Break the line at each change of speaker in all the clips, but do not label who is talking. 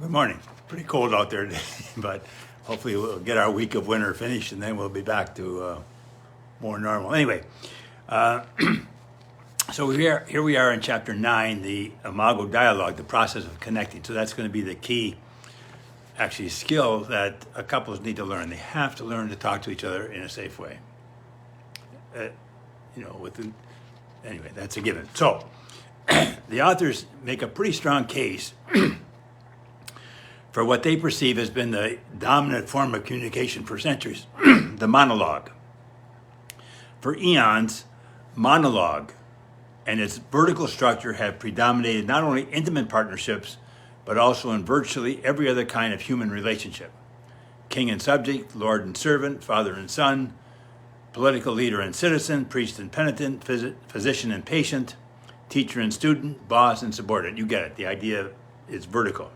Good morning. Pretty cold out there today, but hopefully we'll get our week of winter finished and then we'll be back to more normal. Anyway, so here we are in chapter 9, the Imago Dialogue, the process of connecting. So that's going to be the key, actually, skill that couples need to learn. They have to learn to talk to each other in a safe way. Anyway, that's a given. So the authors make a pretty strong case for what they perceive has been the dominant form of communication for centuries, the monologue. For eons, monologue and its vertical structure have predominated not only intimate partnerships, but also in virtually every other kind of human relationship. King and subject, lord and servant, father and son, political leader and citizen, priest and penitent, physician and patient, teacher and student, boss and subordinate. You get it. The idea is vertical.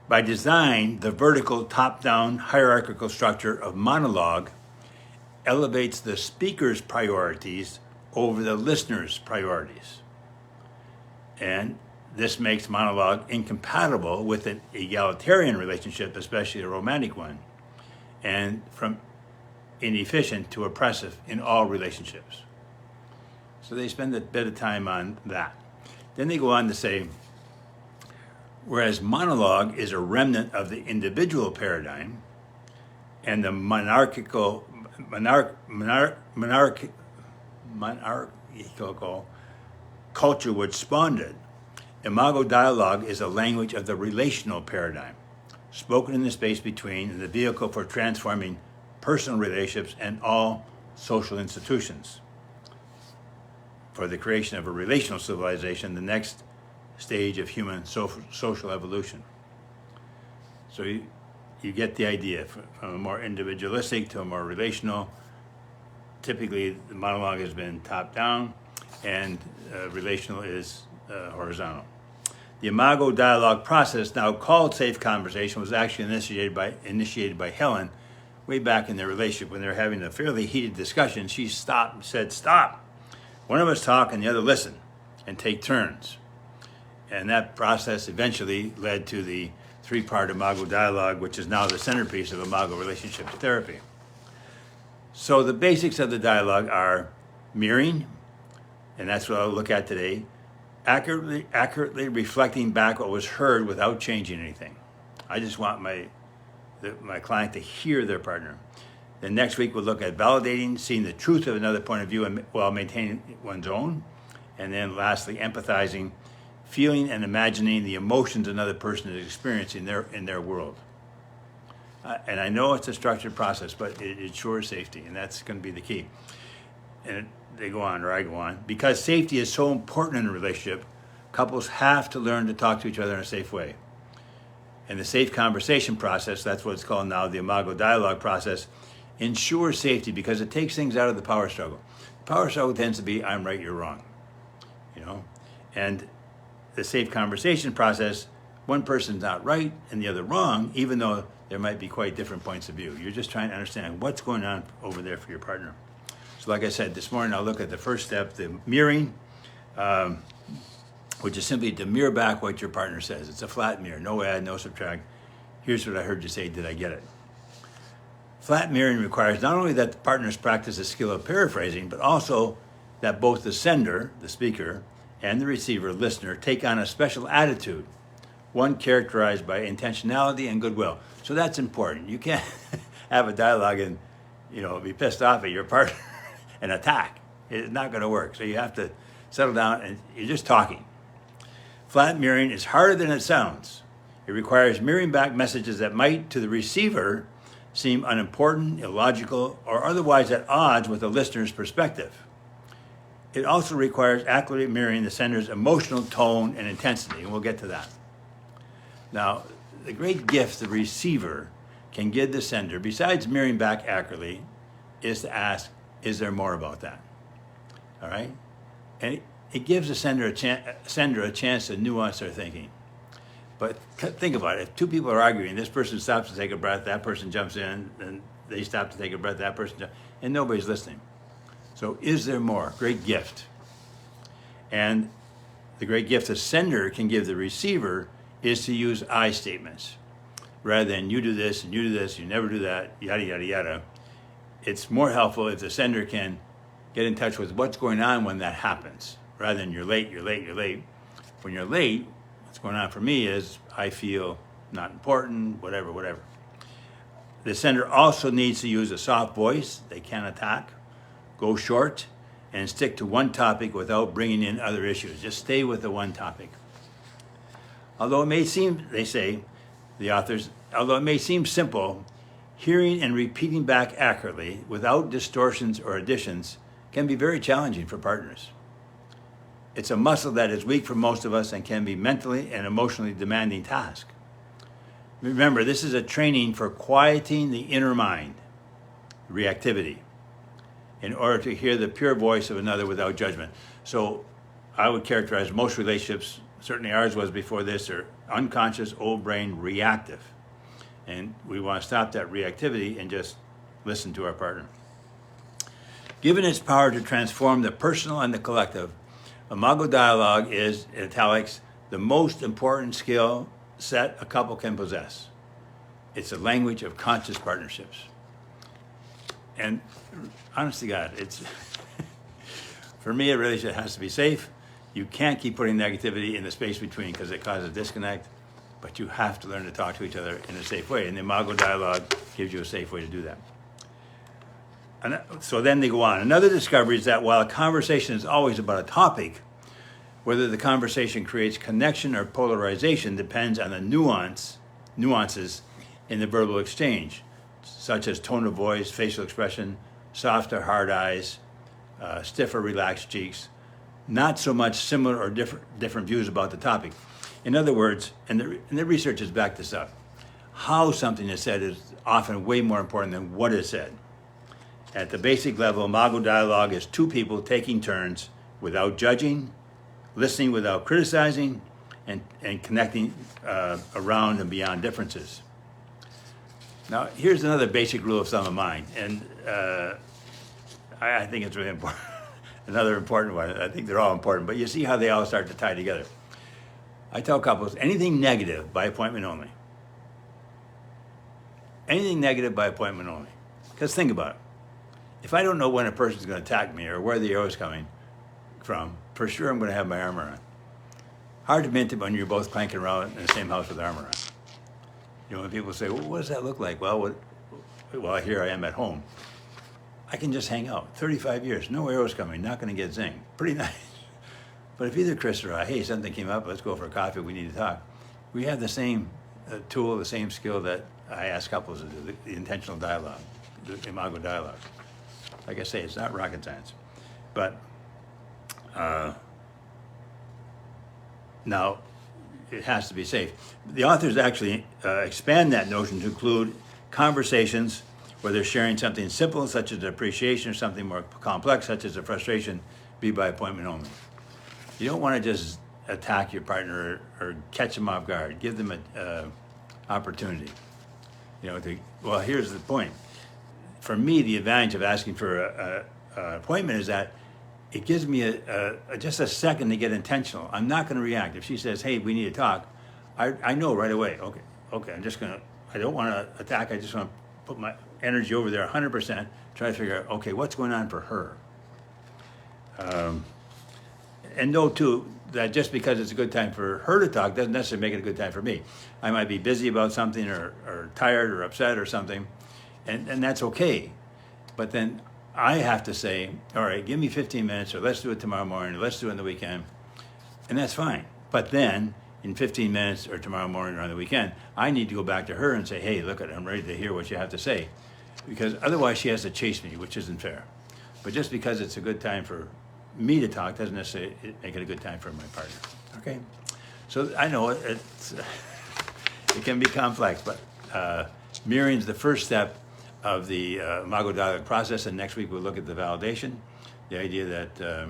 By design, the vertical top-down hierarchical structure of monologue elevates the speaker's priorities over the listener's priorities. And this makes monologue incompatible with an egalitarian relationship, especially a romantic one, and from inefficient to oppressive in all relationships. So they spend a bit of time on that. Then they go on to say, whereas monologue is a remnant of the individual paradigm and the monarchical culture which spawned it, Imago Dialogue is a language of the relational paradigm, spoken in the space between and the vehicle for transforming personal relationships and all social institutions. For the creation of a relational civilization, the next stage of human social evolution. So you get the idea, from a more individualistic to a more relational. Typically, the monologue has been top-down, and relational is horizontal. The Imago Dialogue process, now called safe conversation, was actually initiated by Helen way back in their relationship when they were having a fairly heated discussion. She stopped and said, "Stop. One of us talk and the other listen, and take turns." And that process eventually led to the three-part Imago Dialogue, which is now the centerpiece of Imago relationship therapy. So the basics of the dialogue are mirroring, and that's what I'll look at today, accurately reflecting back what was heard without changing anything. I just want my client to hear their partner. Then next week we'll look at validating, seeing the truth of another point of view while maintaining one's own. And then lastly, empathizing, feeling and imagining the emotions another person is experiencing in their world. And I know it's a structured process, but it ensures safety, and that's going to be the key. And they go on, or I go on. Because safety is so important in a relationship, couples have to learn to talk to each other in a safe way. And the safe conversation process, that's what it's called now, the Imago Dialogue process, ensures safety because it takes things out of the power struggle. The power struggle tends to be, I'm right, you're wrong. And the safe conversation process, one person's not right and the other wrong, even though there might be quite different points of view. You're just trying to understand what's going on over there for your partner. So like I said, this morning I'll look at the first step, the mirroring, which is simply to mirror back what your partner says. It's a flat mirror, no add, no subtract. Here's what I heard you say, did I get it? Flat mirroring requires not only that the partners practice the skill of paraphrasing, but also that both the sender, the speaker, and the receiver, listener, take on a special attitude, one characterized by intentionality and goodwill. So that's important. You can't have a dialogue and be pissed off at your partner and attack. It's not going to work. So you have to settle down and you're just talking. Flat mirroring is harder than it sounds. It requires mirroring back messages that might, to the receiver, seem unimportant, illogical, or otherwise at odds with the listener's perspective. It also requires accurately mirroring the sender's emotional tone and intensity, and we'll get to that. Now, the great gift the receiver can give the sender, besides mirroring back accurately, is to ask, is there more about that? All right? And it gives the sender a chance to nuance their thinking. But think about it. If two people are arguing, this person stops to take a breath, that person jumps in, and they stop to take a breath, that person jumps, and nobody's listening. So is there more? Great gift. And the great gift the sender can give the receiver is to use I statements. Rather than you do this and you do this, you never do that, yada, yada, yada. It's more helpful if the sender can get in touch with what's going on when that happens, rather than you're late, you're late, you're late. When you're late, what's going on for me is I feel not important, whatever, whatever. The sender also needs to use a soft voice. They can't attack. Go short and stick to one topic without bringing in other issues. Just stay with the one topic. Although it may seem, they say, the authors, although it may seem simple, hearing and repeating back accurately without distortions or additions can be very challenging for partners. It's a muscle that is weak for most of us and can be mentally and emotionally demanding task. Remember, this is a training for quieting the inner mind, reactivity, in order to hear the pure voice of another without judgment. So I would characterize most relationships, certainly ours was before this, are unconscious, old brain, reactive. And we want to stop that reactivity and just listen to our partner. Given its power to transform the personal and the collective, Imago Dialogue is, in italics, the most important skill set a couple can possess. It's a language of conscious partnerships. And honest to God, it's for me, a relationship has to be safe. You can't keep putting negativity in the space between because it causes disconnect, but you have to learn to talk to each other in a safe way. And the Imago Dialogue gives you a safe way to do that. And so then they go on. Another discovery is that while a conversation is always about a topic, whether the conversation creates connection or polarization depends on the nuances in the verbal exchange, such as tone of voice, facial expression, soft or hard eyes, stiff or relaxed cheeks, not so much similar or different views about the topic. In other words, and the research has backed this up, how something is said is often way more important than what is said. At the basic level, Imago Dialogue is two people taking turns without judging, listening without criticizing, and connecting around and beyond differences. Now, here's another basic rule of thumb of mine, and I think it's really important. Another important one. I think they're all important, but you see how they all start to tie together. I tell couples, anything negative by appointment only. Anything negative by appointment only. Because think about it. If I don't know when a person's going to attack me or where the arrow is coming from, for sure I'm going to have my armor on. Hard to mint it when you're both clanking around in the same house with armor on. You know, when people say, well, what does that look like? Well, here I am at home. I can just hang out. 35 years, no arrows coming, not going to get zinged. Pretty nice. But if either Chris or I, hey, something came up, let's go for a coffee, we need to talk. We have the same tool, the same skill that I ask couples to do, the intentional dialogue, the Imago Dialogue. Like I say, it's not rocket science. But now, it has to be safe. The authors actually expand that notion to include conversations where they're sharing something simple, such as appreciation, or something more complex, such as a frustration, be by appointment only. You don't want to just attack your partner or catch them off guard. Give them an opportunity. You know, well, here's the point. For me, the advantage of asking for an appointment is that it gives me just a second to get intentional. I'm not going to react. If she says, hey, we need to talk, I know right away, okay, I don't want to attack, I just want to put my energy over there 100%, try to figure out, okay, what's going on for her? And know, too, that just because it's a good time for her to talk doesn't necessarily make it a good time for me. I might be busy about something or tired or upset or something, and that's okay. But then I have to say, all right, give me 15 minutes, or let's do it tomorrow morning, or let's do it on the weekend, and that's fine. But then, in 15 minutes or tomorrow morning or on the weekend, I need to go back to her and say, hey, look, I'm ready to hear what you have to say. Because otherwise she has to chase me, which isn't fair. But just because it's a good time for me to talk doesn't necessarily make it a good time for my partner. Okay? So I know it can be complex, but mirroring is the first step of the Imago Dialogue process, and next week we'll look at the validation, the idea that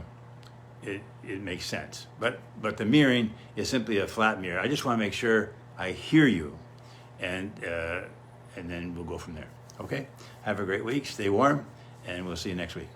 it makes sense. But the mirroring is simply a flat mirror. I just want to make sure I hear you, and then we'll go from there. Okay? Have a great week. Stay warm, and we'll see you next week.